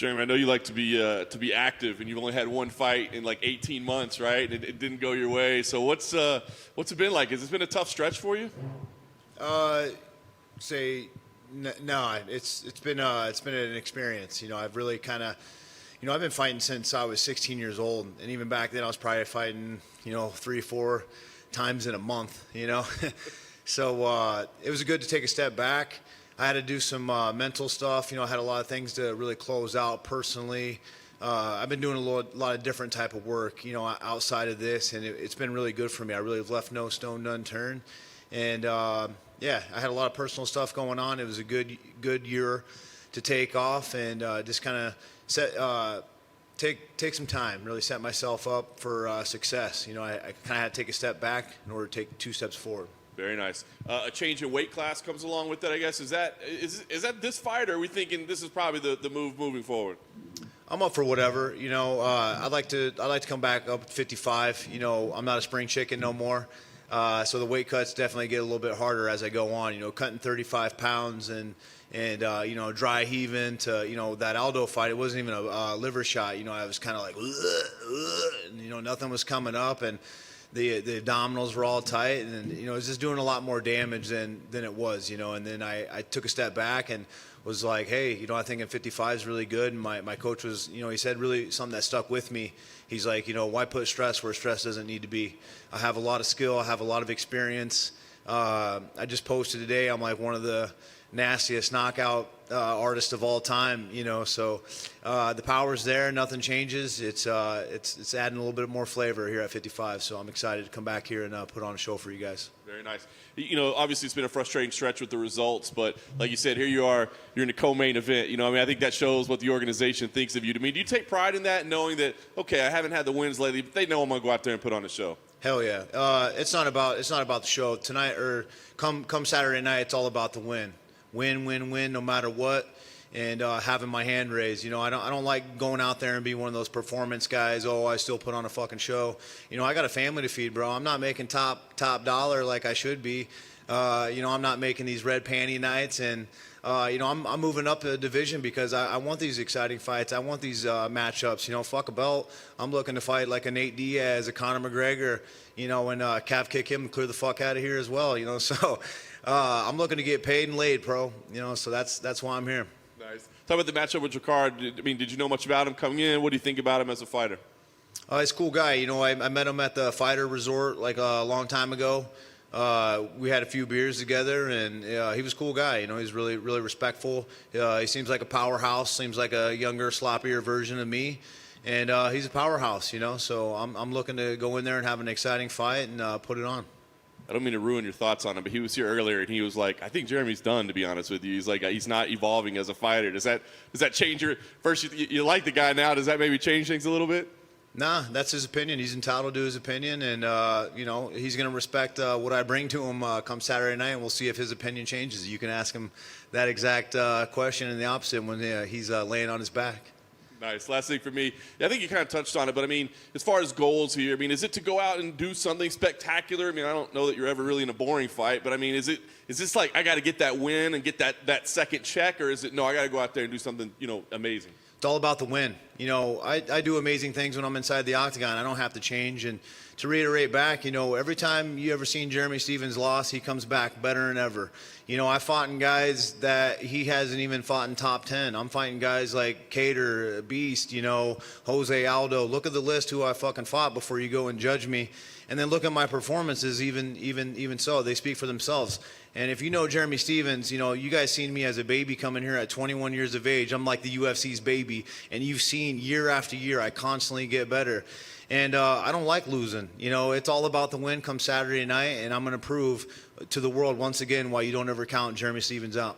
Jeremy, I know you like to be active, and you've only had one fight in like 18 months, right? And it didn't go your way. So what's it been like? Has it been a tough stretch for you? No. It's been an experience. I've really kind of, I've been fighting since I was 16 years old, and even back then I was probably fighting, 3-4 times in a month. So it was good to take a step back. I had to do some mental stuff. I had a lot of things to really close out personally. I've been doing a lot of different type of work, outside of this, and it's been really good for me. I really have left no stone unturned, and yeah, I had a lot of personal stuff going on. It was a good year to take off and just kind of take some time, really set myself up for success. I kind of had to take a step back in order to take 2 steps forward. Very nice. A change in weight class comes along with that, I guess. Is that this fight, or are we thinking this is probably the move moving forward? I'm up for whatever. I'd like to come back up at 55. I'm not a spring chicken no more. So the weight cuts definitely get a little bit harder as I go on. Cutting 35 pounds and dry heaving to that Aldo fight. It wasn't even a liver shot. I was kind of like, and, nothing was coming up, and the abdominals were all tight, and it was just doing a lot more damage than it was. And then I took a step back and was like, hey, I think in 55 is really good. And my coach was, he said really something that stuck with me. He's like, why put stress where stress doesn't need to be? I have a lot of skill. I have a lot of experience. I just posted today, I'm like one of the nastiest knockout artists of all time, so the power's there. Nothing changes. It's adding a little bit more flavor here at 55. So I'm excited to come back here and put on a show for you guys. Very nice. Obviously it's been a frustrating stretch with the results, but like you said, here you are, you're in a co-main event. I think that shows what the organization thinks of you. Do you take pride in that, knowing that, okay, I haven't had the wins lately, but they know I'm going to go out there and put on a show? Hell yeah. It's not about the show tonight or come Saturday night. It's all about the win. Win, no matter what, and having my hand raised. I don't like going out there and be one of those performance guys. Oh, I still put on a fucking show. I got a family to feed, bro. I'm not making top dollar like I should be. I'm not making these red panty nights, and I'm moving up a division because I want these exciting fights. I want these matchups. Fuck a belt. I'm looking to fight like a Nate Diaz, a Conor McGregor, and calf kick him and clear the fuck out of here as well. So I'm looking to get paid and laid, pro. So that's why I'm here. Nice. Talk about the matchup with Drakkar. Did you know much about him coming in? What do you think about him as a fighter? He's a cool guy. I met him at the fighter resort like a long time ago. We had a few beers together, and he was a cool guy. He's really, really respectful. He seems like a powerhouse, seems like a younger, sloppier version of me. And he's a powerhouse, so I'm looking to go in there and have an exciting fight and put it on. I don't mean to ruin your thoughts on him, but he was here earlier, and he was like, I think Jeremy's done, to be honest with you. He's like, he's not evolving as a fighter. Does that change your – first, you like the guy now. Does that maybe change things a little bit? Nah, that's his opinion. He's entitled to his opinion, and, he's going to respect what I bring to him come Saturday night, and we'll see if his opinion changes. You can ask him that exact question and the opposite when he's laying on his back. Nice. Last thing for me, I think you kind of touched on it, but as far as goals here, is it to go out and do something spectacular? I don't know that you're ever really in a boring fight, but is this like I got to get that win and get that second check, or is it no, I got to go out there and do something amazing? It's all about the win. I do amazing things when I'm inside the octagon. I don't have to change. And to reiterate back, every time you ever seen Jeremy Stephens lost, he comes back better than ever. I fought in guys that he hasn't even fought in top 10. I'm fighting guys like Cater, Beast, Jose Aldo. Look at the list who I fucking fought before you go and judge me. And then look at my performances, even so. They speak for themselves. And if you know Jeremy Stephens, you guys seen me as a baby coming here at 21 years of age. I'm like the UFC's baby. And you've seen year after year, I constantly get better. And I don't like losing. It's all about the win come Saturday night. And I'm going to prove to the world once again why you don't ever count Jeremy Stephens out.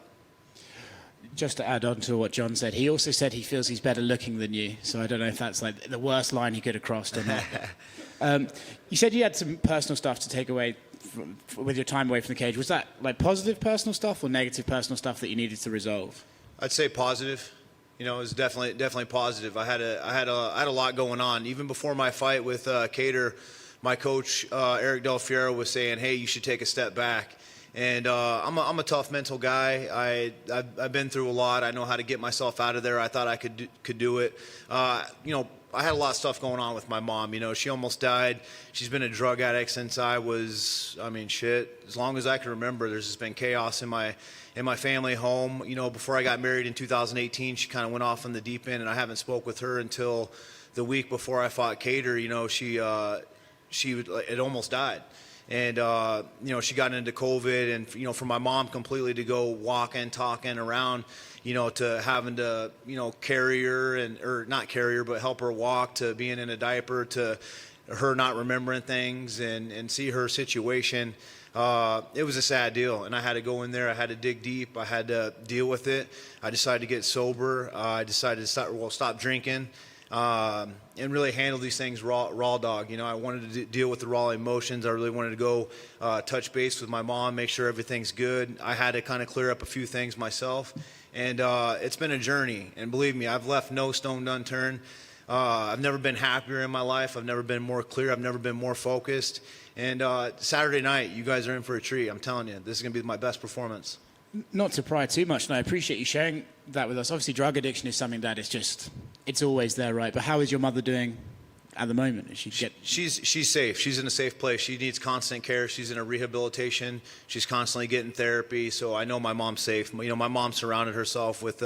Just to add on to what John said, he also said he feels he's better looking than you. So I don't know if that's like the worst line he could have crossed or not. You said you had some personal stuff to take away with your time away from the cage. Was that like positive personal stuff or negative personal stuff that you needed to resolve? I'd say positive. It was definitely positive. I had a lot going on. Even before my fight with Cater, my coach Eric Del Fiero was saying, "Hey, you should take a step back." And I'm a tough mental guy. I've been through a lot. I know how to get myself out of there. I thought I could do it. I had a lot of stuff going on with my mom. She almost died. She's been a drug addict since I was, as long as I can remember. There's just been chaos in my family home. Before I got married in 2018, she kind of went off on the deep end, and I haven't spoke with her until the week before I fought Cater. She had almost died. And, she got into COVID, and, for my mom completely to go walking, talking around, to having to, carry her or not carry her, but help her walk, to being in a diaper, to her not remembering things and see her situation. It was a sad deal, and I had to go in there. I had to dig deep. I had to deal with it. I decided to get sober. I decided to stop drinking. And really handle these things raw dog. I wanted to deal with the raw emotions. I really wanted to go touch base with my mom, make sure everything's good. I had to kind of clear up a few things myself. And it's been a journey. And believe me, I've left no stone unturned. I've never been happier in my life. I've never been more clear. I've never been more focused. And Saturday night, you guys are in for a treat. I'm telling you, this is going to be my best performance. Not to pry too much, and I appreciate you sharing that with us. Obviously, drug addiction is something that it's always there, right? But how is your mother doing at the moment? She's safe. She's in a safe place. She needs constant care. She's in a rehabilitation. She's constantly getting therapy. So I know my mom's safe. My mom surrounded herself with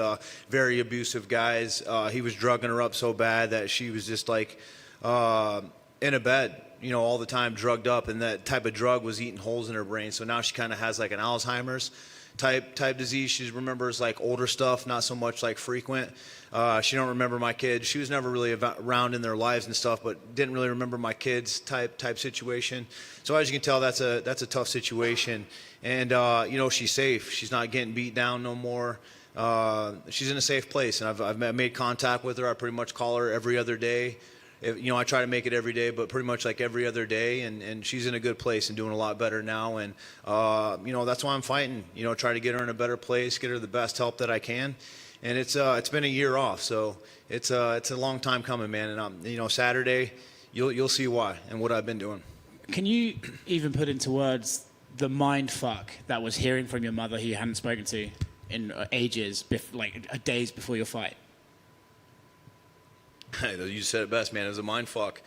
very abusive guys. He was drugging her up so bad that she was just like in a bed, all the time, drugged up, and that type of drug was eating holes in her brain. So now she kind of has like an Alzheimer's type disease. She remembers like older stuff, not so much like frequent. She don't remember my kids. She was never really around in their lives and stuff, but didn't really remember my kids type situation. So as you can tell, that's a tough situation. And she's safe. She's not getting beat down no more. She's in a safe place, and I've made contact with her. I pretty much call her every other day. I try to make it every day, but pretty much like every other day, and she's in a good place and doing a lot better now. And that's why I'm fighting. Try to get her in a better place, get her the best help that I can. And it's been a year off, so it's a long time coming, man. And Saturday, you'll see why and what I've been doing. Can you even put into words the mind fuck that was hearing from your mother who you hadn't spoken to in ages, days before your fight? You said it best, man. It was a mind fuck.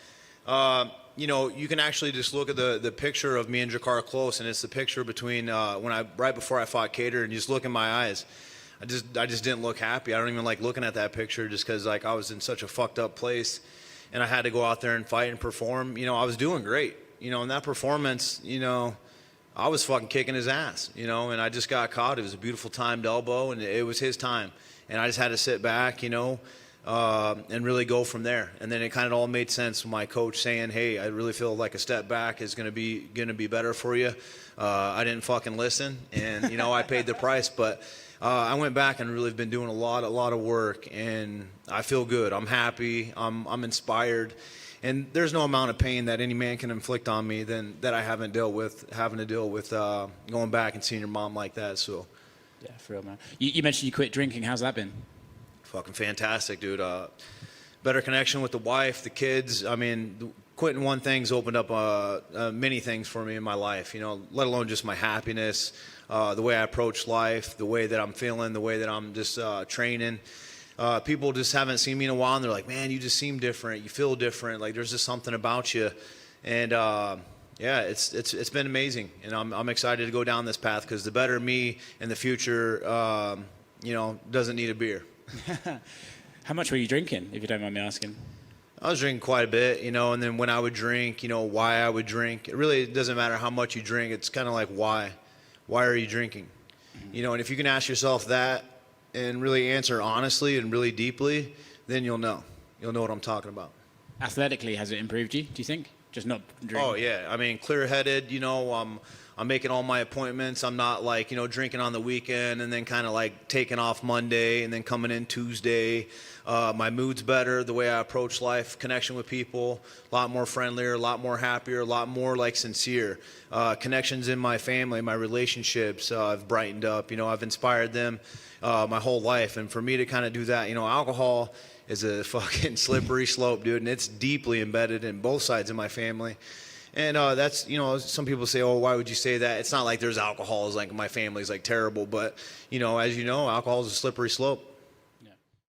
You can actually just look at the picture of me and Drakkar Klose, and it's the picture between right before I fought Cater, and you just look in my eyes. I just didn't look happy. I don't even like looking at that picture just because I was in such a fucked up place, and I had to go out there and fight and perform. I was doing great. In that performance, I was fucking kicking his ass. And I just got caught. It was a beautiful timed elbow, and it was his time, and I just had to sit back, and really go from there. And then it kind of all made sense with my coach saying, hey, I really feel like a step back is going to be better for you. I didn't fucking listen, and I paid the price, but I went back and really have been doing a lot of work, and I feel good. I'm happy. I'm inspired, and there's no amount of pain that any man can inflict on me that I haven't dealt with, having to deal with going back and seeing your mom like that. So yeah, for real, man. You mentioned you quit drinking. How's that been? Fucking fantastic, dude. Better connection with the wife, the kids. Quitting one thing's opened up many things for me in my life, let alone just my happiness, the way I approach life, the way that I'm feeling, the way that I'm just training. People just haven't seen me in a while, and they're like, man, you just seem different. You feel different. Like there's just something about you. And yeah, it's been amazing. And I'm excited to go down this path because the better me in the future, doesn't need a beer. How much were you drinking, if you don't mind me asking? I was drinking quite a bit, and then when I would drink, why I would drink. It really doesn't matter how much you drink. It's kind of like why. Why are you drinking? Mm-hmm. And if you can ask yourself that and really answer honestly and really deeply, then you'll know. You'll know what I'm talking about. Athletically, has it improved you, do you think? Just not drinking? Oh, yeah. Clear-headed, I'm making all my appointments. I'm not drinking on the weekend and then kind of like taking off Monday and then coming in Tuesday. My mood's better, the way I approach life, connection with people, a lot more friendlier, a lot more happier, a lot more sincere. Connections in my family, my relationships, I've brightened up. I've inspired them my whole life. And for me to kind of do that, alcohol is a fucking slippery slope, dude, and it's deeply embedded in both sides of my family. And that's, you know, some people say, oh, why would you say that? It's not like there's alcohol, like my family's like terrible, but, you know, as you know, alcohol is a slippery slope.